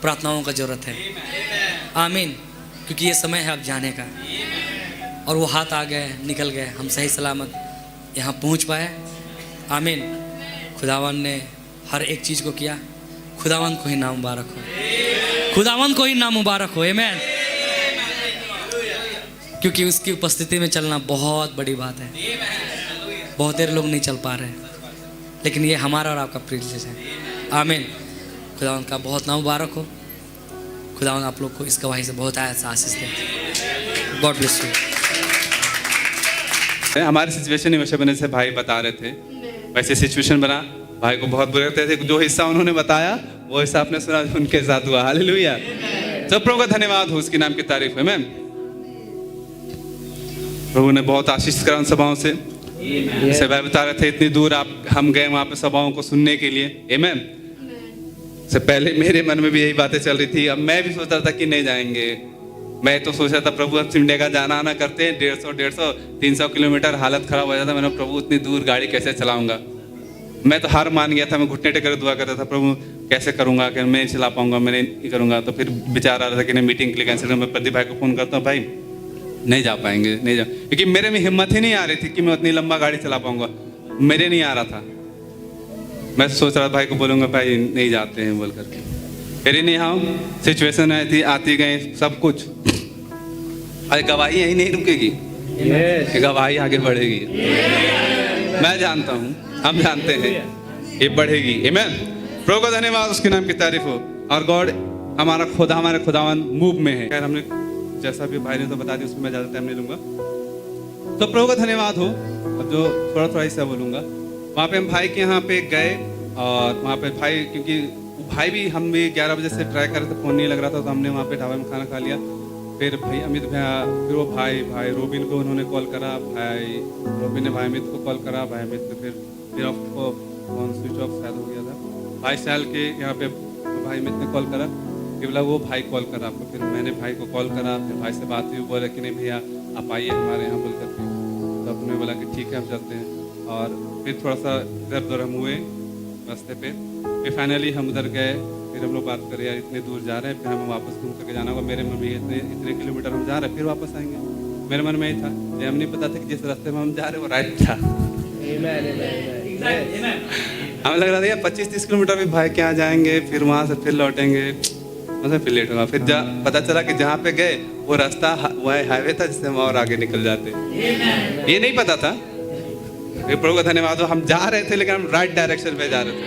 प्रार्थनाओं का जरूरत है। आमीन। क्योंकि ये समय है अब जाने का, और वो हाथ आ गए, निकल गए, हम सही सलामत यहाँ पहुँच पाए। आमीन। खुदावन ने हर एक चीज़ को किया। खुदावन को ही नाम मुबारक हो, खुदावन को ही नाम मुबारक हो। आमीन। क्योंकि उसकी उपस्थिति में चलना बहुत बड़ी बात है। बहुत देर लोग नहीं चल पा रहे, लेकिन ये हमारा और आपका प्रिविलेज है। आमीन। खुदावन का बहुत नाम मुबारक हो। खुदावन आप लोग को इस गवाही से बहुत आशीष दे। God bless you. हमारे सिचुएशन वैसे बने से भाई बता रहे थे, वैसे सिचुएशन बना। भाई को बहुत बुरे लगते थे, जो हिस्सा उन्होंने बताया वो हिस्सा आपने सुना उनके साथ हुआ। हालेलुया। तो प्रभु का धन्यवाद हो, उसके नाम की तारीफ है। मैम प्रभु ने बहुत आशीष करा उन सभाओं से। जैसे भाई बता रहे थे इतनी दूर हम गए वहाँ पे सभाओं को सुनने के लिए। आमीन। से पहले मेरे मन में भी यही बातें चल रही थी। अब मैं भी सोच रहा था कि नहीं जाएंगे। मैं तो सोच रहा था प्रभु अब सिमडे का जाना आना करते हैं 150 300 किलोमीटर, हालत खराब हो जाता। मैंने प्रभु इतनी दूर गाड़ी कैसे चलाऊंगा। मैं तो हार मान गया था। मैं घुटने टेकर दुआ करता था, प्रभु कैसे करूंगा, कि मैं नहीं चला पाऊंगा, मैं नहीं करूंगा। तो फिर विचार आ रहा था कि नहीं मीटिंग के लिए कैंसिल। मैं प्रदीप भाई को फ़ोन करता हूँ, भाई नहीं जा पाएंगे, नहीं जा, क्योंकि मेरे में हिम्मत ही नहीं आ रही थी कि मैं उतनी लंबा गाड़ी चला पाऊंगा। मेरे नहीं आ रहा था। मैं सोच रहा था भाई को बोलूँगा भाई नहीं जाते हैं बोल करके। फिर नहीं हाँ सिचुएशन आई थी, आती गई सब कुछ। अरे गवाही यही नहीं रुकेगी, गवाही आगे बढ़ेगी। मैं जानता हूँ, हम जानते हैं ये बढ़ेगी। आमीन। प्रभु का धन्यवाद, उसके नाम की तारीफ हो। और गॉड हमारा खुदा, हमारे खुदावन मूव में है। खैर हमने जैसा भी भाई ने तो बता दिया, उसमें मैं ज़्यादा टाइम नहीं लूँगा। तो प्रभु का धन्यवाद हो। अब जो थोड़ा हिस्सा बोलूँगा, वहाँ पे हम भाई के यहाँ पे गए और वहाँ पे भाई, क्योंकि भाई भी, हम भी 11 बजे से ट्राई कर रहे थे, फ़ोन नहीं लग रहा था, तो हमने वहाँ पे ढाबे में खाना खा लिया। फिर भाई अमित भैया, फिर वो भाई रोबिन को उन्होंने कॉल करा, भाई रोबिन ने भाई अमित को कॉल करा, भाई अमित को फिर फोन स्विच ऑफ शायद हो गया था। भाई साल के यहाँ पे भाई अमित ने कॉल करा, कि बोला वो भाई कॉल करा आपको। फिर मैंने भाई को कॉल करा, फिर भाई से बात हुई, बोला कि नहीं भैया आप आइए हमारे यहाँ बोल करके। तो हमने बोला कि ठीक है हम चलते हैं। और फिर थोड़ा सा इधर उधर हम हुए रास्ते पे, फिर फाइनली हम उधर गए। फिर हम लोग बात करें यार इतने दूर जा रहे हैं, फिर हमें वापस घूम करके जाना होगा। मेरे मन में इतने किलोमीटर हम जा रहे हैं, फिर वापस आएंगे। मेरे मन में ही था, ये हम नहीं पता था कि जिस रास्ते में हम जा रहे हैं वो राइट था। हमें लग रहा था यार 25-30 किलोमीटर भी भाई क्या जाएंगे, फिर वहाँ से फिर लौटेंगे, मतलब फिर लेट होगा। फिर पता चला कि जहाँ पे गए वो रास्ता वह हाईवे था जिससे हम और आगे निकल जाते। ये नहीं पता था। फिर प्रभु का धन्यवाद हो, हम जा रहे थे लेकिन हम राइट डायरेक्शन पे जा रहे थे।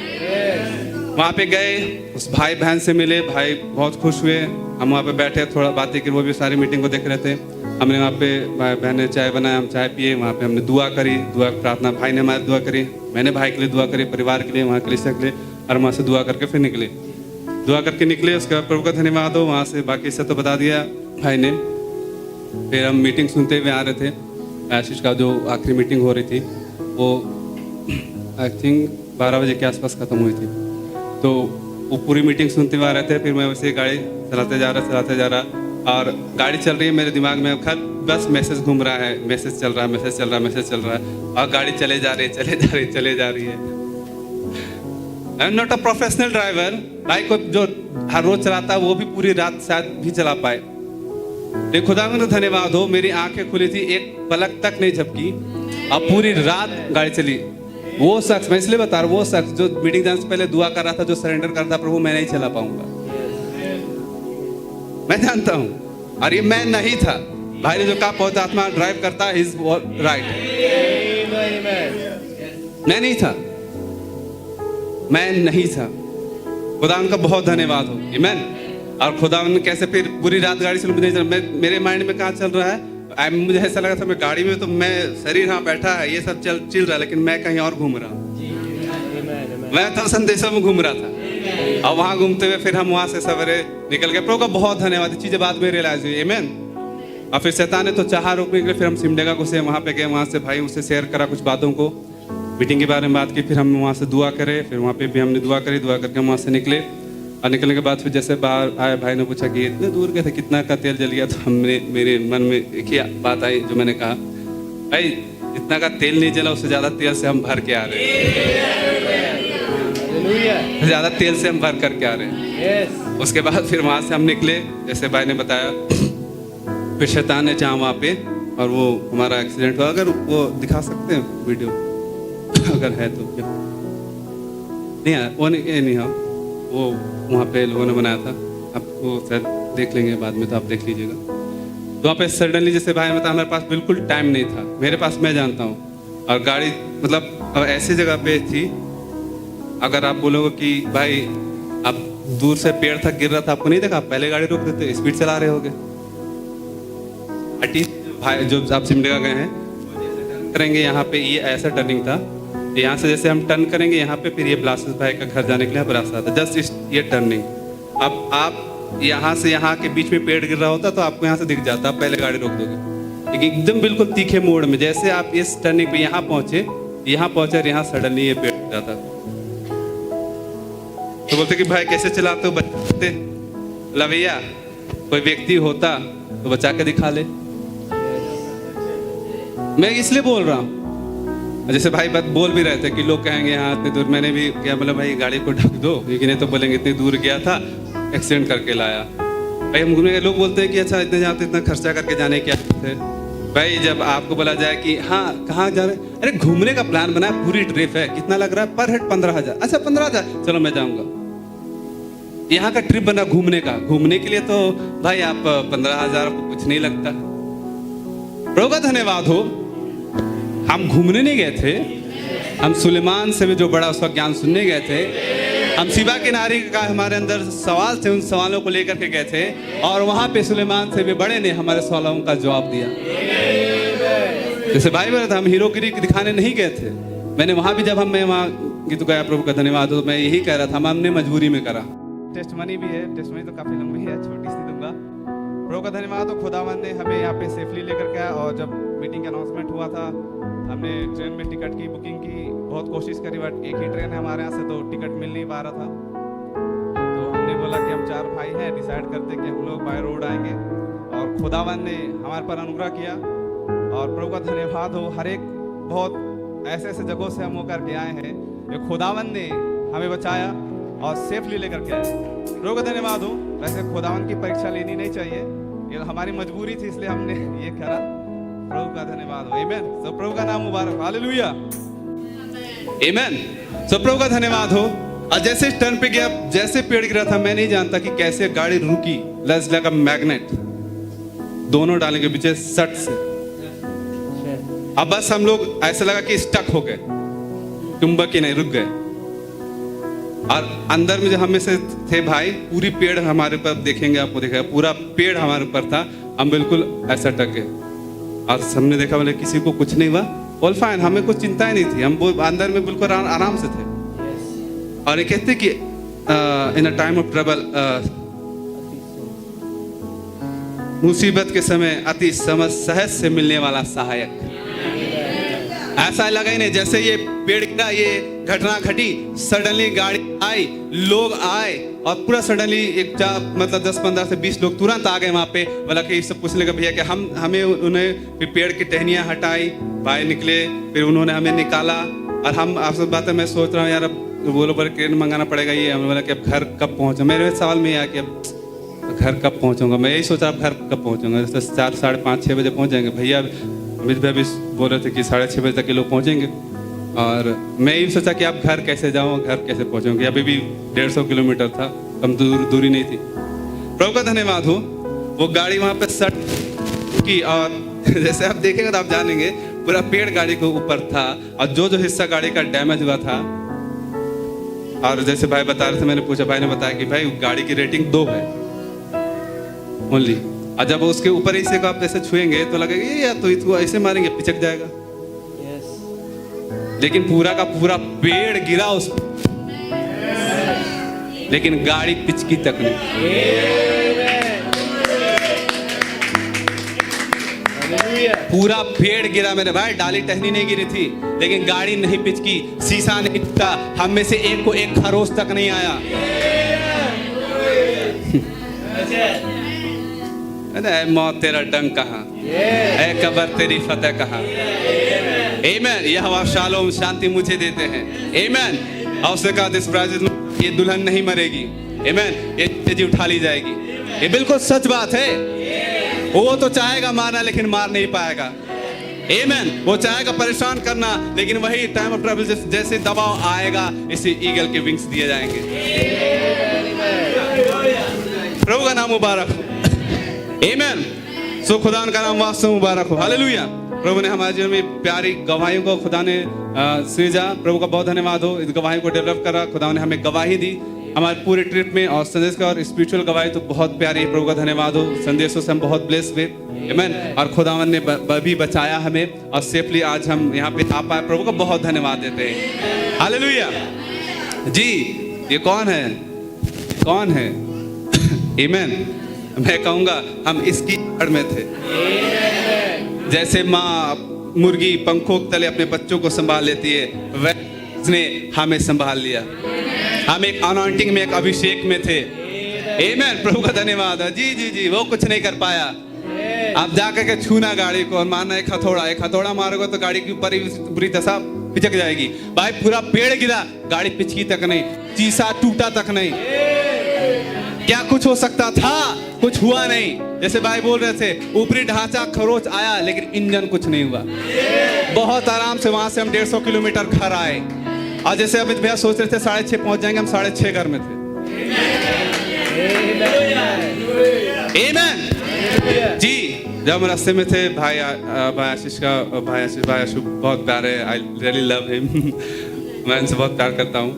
वहाँ पे गए, उस भाई बहन से मिले, भाई बहुत खुश हुए। हम वहाँ पे बैठे थोड़ा बातें की, वो भी सारी मीटिंग को देख रहे थे। हमने वहाँ पे भाई बहन ने चाय बनाया, हम चाय पिए, वहाँ पे हमने दुआ करी, दुआ प्रार्थना, भाई ने हमारी दुआ करी, मैंने भाई के लिए दुआ करी, परिवार के लिए, वहाँ कलीसिया के लिए, और वहाँ से दुआ करके फिर निकले। दुआ करके निकले, उसके बाद प्रभु का धन्यवाद हो, वहाँ से बाकी सब तो बता दिया भाई ने। फिर हम मीटिंग सुनते हुए आ रहे थे। आशीष का जो आखिरी मीटिंग हो रही थी वो आई थिंक 12 बजे के आसपास ख़त्म हुई थी। तो वो पूरी मीटिंग सुनते हुए आ रहे थे। फिर मैं वैसे गाड़ी चलाते जा रहा, और गाड़ी चल रही है, मेरे दिमाग में बस मैसेज घूम रहा है, मैसेज चल रहा है, और गाड़ी चले जा रही है। I am not a professional driver. Bike को जो हर रोज चलाता है वो भी पूरी रात शायद भी चला पाए। लेकिन खुदा का धन्यवाद हो, मेरी आंखें खुली थी, एक पलक तक नहीं झपकी, अब पूरी रात गाड़ी चली। वो शख्स, मैं इसलिए बता रहा हूँ, वो शख्स जो मीटिंग जाने से पहले दुआ कर रहा था, जो सरेंडर कर रहा था, प्रभु मैं नहीं चला पाऊंगा, मैं जानता हूँ, और ये मैं नहीं था। भाई ने जो कहा पवित्र आत्मा ड्राइव करता है, इज राइट, मैं नहीं था। खुदा उनका बहुत धन्यवाद हो, आमीन। और खुदा ने कैसे फिर पूरी रात गाड़ी चल, मेरे माइंड में कहाँ चल रहा है, मुझे ऐसा लगा था मैं गाड़ी में, तो मैं शरीर हाँ बैठा है, ये सब चिल रहा है, लेकिन मैं कहीं और घूम रहा हूँ। मैं तो संदेशों में घूम रहा था, और वहाँ घूमते हुए फिर हम वहाँ से सवेरे निकल गए। प्रभु का बहुत धन्यवाद, ये चीज़ें बाद में रियलाइज हुई, आमीन। और फिर शैतान ने तो चाहा रोकने के लिए, फिर हम सिमडेगा को से वहाँ पे गए, वहाँ से भाई उससे शेयर करा कुछ बातों को, मीटिंग के बारे में बात की, फिर हम वहाँ से दुआ करे, फिर वहाँ पे भी हमने दुआ करी, दुआ करके हम वहाँ से निकले। और निकलने के बाद फिर जैसे बाहर आए, भाई ने पूछा कि इतने दूर गए थे, कितना का तेल जल गया? तो हमने, मेरे मन में एक ही बात आई जो मैंने कहा, भाई इतना का तेल नहीं जला, उससे ज़्यादा तेल से हम भर के आ रहे हैं, ज़्यादा तेल से हम भर करके आ रहे हैं। उसके बाद फिर वहाँ से हम निकले, जैसे भाई ने बताया, फिर शैतान ने चाहा वहाँ पे, और वो हमारा एक्सीडेंट हुआ। अगर वो दिखा सकते हैं वीडियो, अगर है तो क्या नहीं है, वो नहीं है, वो वहाँ पे लोगों ने बनाया था, आपको शायद देख लेंगे बाद में, तो आप देख लीजिएगा। तो वहाँ पे सडनली जैसे भाई ने बताया, हमारे पास बिल्कुल टाइम नहीं था, मेरे पास, मैं जानता हूँ, और गाड़ी मतलब ऐसी जगह पे थी, अगर आप बोलोगे कि भाई आप दूर से पेड़ तक गिर रहा था, आपको नहीं देखा, आप पहले गाड़ी रोक देते, स्पीड चला रहे होगे। भाई जो आप सिमडेगा गए हैं, करेंगे यहाँ पे, ये ऐसा टर्निंग था, यहाँ से जैसे हम टर्न करेंगे यहाँ पे, फिर ये ब्लासेस भाई का घर जाने के लिए रास्ता था, जस्ट ये टर्निंग। अब आप यहाँ से यहाँ के बीच में पेड़ गिर रहा होता तो आपको यहाँ से दिख जाता, आप पहले गाड़ी रोक दोगे। लेकिन एकदम बिल्कुल तीखे मोड़ में, जैसे आप इस टर्निंग पे यहाँ पहुंचे और यहाँ सडनली ये पेड़ गिर जाता। तो बोलते कि भाई कैसे चलाते हो, बचाते? भैया कोई व्यक्ति होता तो बचा के दिखा ले। मैं इसलिए बोल रहा हूँ, जैसे भाई बात बोल भी रहे थे कि लोग कहेंगे यहाँ इतनी दूर, मैंने भी क्या बोला, भाई गाड़ी को ढक दो, लेकिन नहीं तो बोलेंगे इतनी दूर गया था, एक्सीडेंट करके लाया। भाई हम घूमने, लोग बोलते हैं कि अच्छा इतने जाते, इतना खर्चा करके जाने क्या थे। भाई जब आपको बोला जाए कि हाँ कहाँ जा रहे हैं, अरे घूमने का प्लान बना है, पूरी ट्रिप है, कितना लग रहा है पर हेड? 15,000। अच्छा 15,000, चलो मैं जाऊँगा। यहाँ का ट्रिप बना घूमने का, घूमने के लिए तो भाई आप 15,000 आपको कुछ नहीं लगता। प्रभु का धन्यवाद हो, हम घूमने नहीं गए थे, हम सुलेमान से भी जो बड़ा उसका ज्ञान सुनने गए थे। हम शिवा के नारी का हमारे अंदर सवाल थे, उन सवालों को लेकर के गए थे, और वहाँ पे सुलेमान से भी बड़े ने हमारे सवालों का जवाब दिया। जैसे भाई बोला था, हम हीरोगिरी दिखाने नहीं गए थे। मैंने वहाँ भी जब मैं वहाँ गीत गाया, प्रभु का धन्यवाद हो, तो मैं यही कह रहा था, हमने मजबूरी में करा। टेस्टमनी भी है, टेस्टमनी तो काफ़ी लंबी है, छोटी सी दूंगा। प्रभु का धन्यवाद हो, खुदावंद ने हमें यहाँ पे सेफली लेकर के आया। और जब मीटिंग का अनाउंसमेंट हुआ था, हमने ट्रेन में टिकट की बुकिंग की, बहुत कोशिश करी, बट एक ही ट्रेन है हमारे यहाँ से, तो टिकट मिल नहीं पा रहा था। तो हमने बोला कि हम 4 भाई हैं, डिसाइड करते कि हम लोग बाय रोड आएंगे, और खुदावंद ने हमारे पर अनुग्रह किया। और प्रभु का धन्यवाद हो, हर एक बहुत ऐसे ऐसे जगहों से हम होकर के आए हैं, जो खुदावंद ने हमें बचाया और सेफली लेकर के आए। प्रभु का धन्यवाद हो। वैसे खुदावंद की परीक्षा लेनी नहीं चाहिए, ये हमारी मजबूरी थी, इसलिए हमने ये करा। प्रभु का धन्यवाद हो, आमीन। तो प्रभु का नाम मुबारक, हालेलुया। आमेन। सो प्रभु का धन्यवाद हो। और जैसे टर्न पे गया, जैसे पेड़ गिरा था, मैं नहीं जानता कि कैसे गाड़ी रुकी। लज लगा मैग्नेट, दोनों डाले के पीछे सट से। अब बस हम लोग ऐसा लगा कि स्टक हो गए, चुंबक ही नहीं, रुक गए। और अंदर में जो हमें से थे भाई, पूरी पेड़ हमारे ऊपर, देखेंगे आपको दिखेगा, पूरा पेड़ हमारे ऊपर था। हम बिल्कुल ऐसा टक गए और हमने देखा बोले किसी को कुछ नहीं हुआ, ऑल फाइन, हमें कुछ चिंता ही नहीं थी। हम अंदर में बिल्कुल आराम से थे। और ये कहते कि इन अ टाइम ऑफ ट्रबल, मुसीबत के समय अति समझ सहज से मिलने वाला सहायक। ऐसा लगा ही नहीं जैसे ये पेड़ गिरा, ये घटना घटी, सडनली गाड़ी आई, लोग आए और पूरा सडनली एक मतलब 10-15 से 20 लोग तुरंत आ गए वहाँ पे। बोला कि सब पूछने लगा भैया कि हमें उन्हें फिर पेड़ की टहनियाँ हटाई, भाई निकले, फिर उन्होंने हमें निकाला। और हम आपसे बात है, मैं सोच रहा हूँ यार अब वो लोग ट्रेन मंगाना पड़ेगा। ये हमें बोला कि अब घर कब पहुँचो। मेरे सवाल में आया कि अब घर कब पहुँचूंगा। मैं यही सोच रहा अब घर कब पहुँचूंगा। जैसे 4, 5:30, 6 बजे पहुँच जाएंगे। भैया अमित भाई भी बोल रहे थे कि 6:30 बजे तक के लोग पहुँचेंगे। और मैं यही सोचा कि अब घर कैसे जाऊँ, घर कैसे पहुँचूँगी। अभी भी 150 किलोमीटर था, कम दूरी नहीं थी। प्रभु का धन्यवाद हो, वो गाड़ी वहाँ पे सट की और जैसे आप देखेंगे तो आप जानेंगे पूरा पेड़ गाड़ी के ऊपर था। और जो हिस्सा गाड़ी का डैमेज हुआ था, और जैसे भाई बता रहे थे, मैंने पूछा, भाई ने बताया कि भाई गाड़ी की रेटिंग 2 है ओनली। और जब उसके ऊपर हिस्से को आप ऐसे छुएंगे तो लगेगा ये यार तो इसको ऐसे मारेंगे पिचक जाएगा। लेकिन पूरा का पूरा पेड़ गिरा उस, लेकिन गाड़ी पिचकी तक नहीं। पूरा पेड़ गिरा मेरे भाई, डाली टहनी नहीं गिरी थी, लेकिन गाड़ी नहीं पिचकी, शीशा नहीं टूटा, हम में से एक को एक खरोच तक नहीं आया। अरे मौत तेरा डंक कहाँ, ऐ कब्र तेरी फतेह कहाँ। आमेन। यह हवा शालोम, शांति मुझे देते हैं। आमेन। और उसने कहा दिस ब्राइड ये दुल्हन नहीं मरेगी। आमेन। ये तेजी उठा ली जाएगी। ये बिल्कुल सच बात है। वो तो चाहेगा मारना लेकिन मार नहीं पाएगा। आमेन। वो चाहेगा परेशान करना, लेकिन वही टाइम ऑफ ट्रबल जैसे दबाव आएगा, इसे ईगल के विंग्स दिए जाएंगे। प्रभु का नाम मुबारक हो। आमेन। सो खुदा का नाम वास्तव मुबारक हो। हालेलुया। प्रभु ने हमारे जीवन में प्यारी गवाहियों को खुदा ने सृजा। प्रभु का बहुत धन्यवाद हो, इस गवाही को डेवलप करा। खुदा ने हमें गवाही दी हमारे पूरे ट्रिप में, और संदेश का और स्पिरिचुअल गवाही तो बहुत प्यारी है। प्रभु का धन्यवाद हो, संदेशों से हम बहुत ब्लेस हुए। आमेन। और खुदावन ने भी बचाया हमें, और सेफली आज हम यहाँ पे आ पाए। प्रभु का बहुत धन्यवाद देते हैं। हालेलुया। जी, ये कौन है? कौन है? आमेन। मैं कहूँगा हम इसकी आड़ में थे। जैसे माँ मुर्गी पंखों के तले अपने बच्चों को संभाल लेती है, वह उसने हमें संभाल लिया। हम एक अनॉइंटिंग में, एक अभिषेक में थे। आमेन। प्रभु का धन्यवाद है। जी जी जी, वो कुछ नहीं कर पाया। आप जाकर के छूना गाड़ी को और मारना एक हथौड़ा मारोगे तो गाड़ी के ऊपर ही बुरी दशा पिचक जाएगी। भाई पूरा पेड़ गिरा, गाड़ी पिचकी तक नहीं, शीशा टूटा तक नहीं। क्या कुछ हो सकता था? कुछ हुआ नहीं। जैसे भाई बोल रहे थे, ऊपरी ढांचा खरोच आया, लेकिन इंजन कुछ नहीं हुआ। बहुत आराम से वहां से हम 150 किलोमीटर घर आए। और जैसे अमित भैया सोच रहे थे 6:30 पहुंच जाएंगे, हम 6:30 घर में थे। आमेन। जी, जब हम रास्ते में थे, भाई आशीष बहुत प्यारे, आई रियली लव हिम। मैं इनसे बहुत प्यार करता हूँ,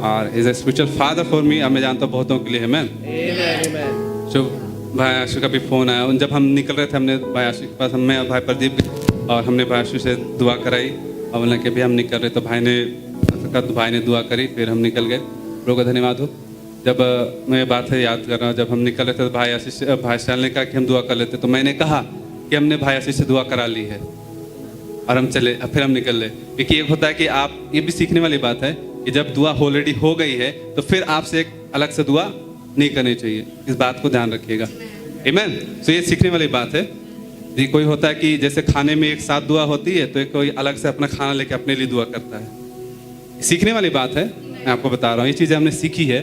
और is a spiritual father for me. मैं जानता हूँ बहुतों के लिए है। मैन। जो भाई आशीष का भी फोन आया, जब हम निकल रहे थे, हमने भाई आशीष के पास, मैं और भाई प्रदीप, और हमने भाई आशीष से दुआ कराई, और बोला कि अभी हम निकल रहे, तो भाई ने दुआ करी, फिर हम निकल गए। प्रभु का धन्यवाद हो। जब मैं बात है याद कर रहा हूँ, जब हम निकल रहे थे तो भाई साहब ने कहा कि हम दुआ कर लेते, तो मैंने कहा कि हमने भाई आशीष से दुआ करा ली है, और हम चले, फिर हम निकल रहे। क्योंकि एक होता है कि आप, ये भी सीखने वाली बात है कि जब दुआ ऑलरेडी हो गई है तो फिर आपसे एक अलग से दुआ नहीं करनी चाहिए। इस बात को ध्यान रखिएगा। आमेन। तो ये सीखने वाली बात है। जी, कोई होता है कि जैसे खाने में एक साथ दुआ होती है, तो एक कोई अलग से अपना खाना लेके अपने लिए दुआ करता है। सीखने वाली बात है, मैं आपको बता रहा हूँ, ये चीज़ें हमने सीखी है।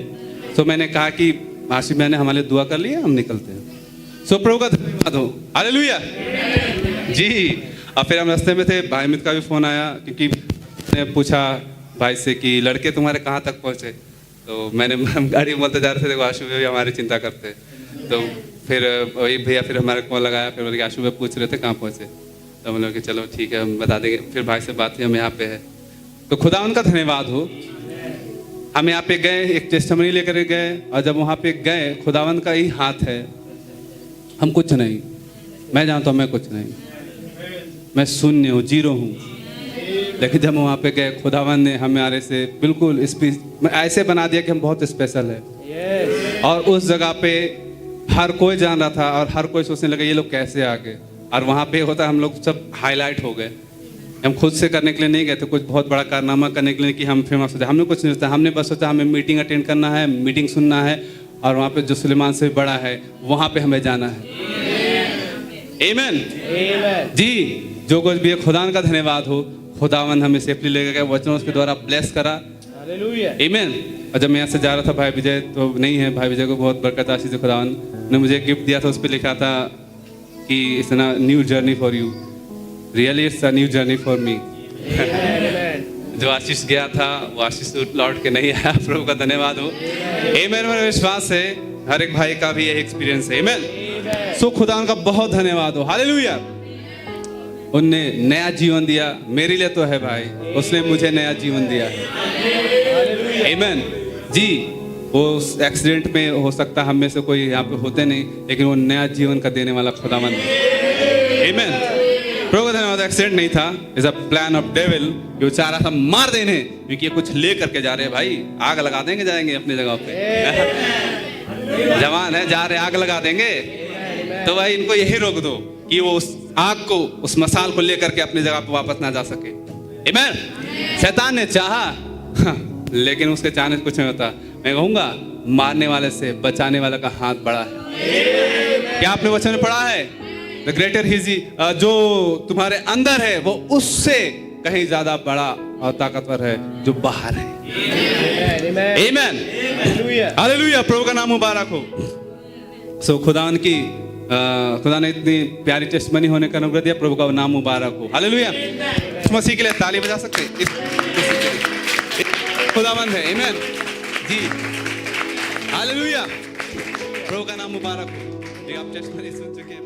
तो मैंने कहा कि आशीष मैंने हमारे लिए दुआ कर ली है, हम निकलते हैं। सो प्रभु का धन्यवाद हो। हालेलुया। जी, और फिर हम रास्ते में थे, भाई अमित का भी फ़ोन आया, क्योंकि ने पूछा भाई से कि लड़के तुम्हारे कहाँ तक पहुँचे, तो मैंने हम गाड़ी में बोलते जा रहे थे, देखो आशु भैया हमारी चिंता करते हैं। तो फिर वही भैया फिर हमारे कॉल लगाया, फिर बोले कि आशु भैया पूछ रहे थे कहाँ पहुँचे, तो हम लोग कि चलो ठीक है हम बता देंगे। फिर भाई से बात हुई, हम यहाँ पे है। तो खुदा उनका धन्यवाद हो, हम यहाँ पे गए, एक टेस्टमनी लेकर गए, और जब वहाँ पे गए खुदावन का ही हाथ है, हम कुछ नहीं, मैं जानता हूँ मैं कुछ नहीं, मैं शून्य हूँ, जीरो हूँ। लेकिन जब वहाँ पे गए खुदावन ने हमारे से बिल्कुल ऐसे बना दिया कि हम बहुत स्पेशल है। और उस जगह पे हर कोई जान रहा था और हर कोई सोचने लगा ये लोग कैसे आ गए। और वहाँ पे होता हम लोग सब हाईलाइट हो गए। हम खुद से करने के लिए नहीं गए थे कुछ बहुत बड़ा कारनामा करने के लिए कि हम फेमस हो जाए, हमने कुछ नहीं सोचा। हमने बस सोचा हमें मीटिंग अटेंड करना है, मीटिंग सुनना है, और वहाँ पे जो सुलेमान से बड़ा है वहाँ पे हमें जाना है। आमीन जी। जो कुछ भी है खुदा का धन्यवाद हो, खुदावन हमें सेफली लेकर गया, वचनों के द्वारा ब्लेस करा। आमीन। और जब मैं यहाँ से जा रहा था, भाई विजय तो नहीं है, भाई विजय को बहुत बरकत आशीष खुदावन ने मुझे गिफ्ट दिया था, उस पर लिखा था कि it's a new journey for you, really it's a new journey for me. जो आशीष गया था वो आशीष लौट के नहीं आया, प्रभु का धन्यवाद हो। आमीन। मेरा विश्वास है हर एक भाई का भी यही एक्सपीरियंस है। आमीन। सो खुदा का बहुत धन्यवाद हो। हालेलुया। उनने नया जीवन दिया, मेरे लिए तो है भाई, उसने मुझे नया जीवन दिया है। आमीन जी। वो एक्सीडेंट में हो सकता हम में से कोई यहाँ पे होते नहीं, लेकिन वो नया जीवन का देने वाला खुदावंद है। आमीन। प्रभु का धन्यवाद। एक्सीडेंट नहीं था, is a plan of devil. जो चाह रहा था मार देने, क्योंकि ये कुछ ले करके जा रहे हैं भाई, आग लगा देंगे, जाएंगे अपनी जगह पे। जवान है, जा रहे आग लगा देंगे, तो भाई इनको यही रोक दो कि वो उस आग को, उस मसाल को लेकर के अपनी जगह पर वापस ना जा सके। आमीन। शैतान ने चाहा, लेकिन उसके चाहने से कुछ नहीं होता। मैं कहूंगा मारने वाले से बचाने वाले का हाथ बड़ा है। क्या आपने वचन में पढ़ा है? द ग्रेटर हिजी, जो तुम्हारे अंदर है वो उससे कहीं ज्यादा बड़ा और ताकतवर है जो बाहर है। आमीन। हालेलुया। प्रभु का नाम मुबारक हो। सो खुदा ने इतनी प्यारी टेस्टमनी होने का अनुग्रह दिया, प्रभु का नाम मुबारक हो। हालेलुया। मसीह के लिए ताली बजा सकते हैं? खुदावंद है। आमीन जी। हालेलुया। प्रभु का नाम मुबारक हो। आप टेस्टमनी सुन चुके हैं।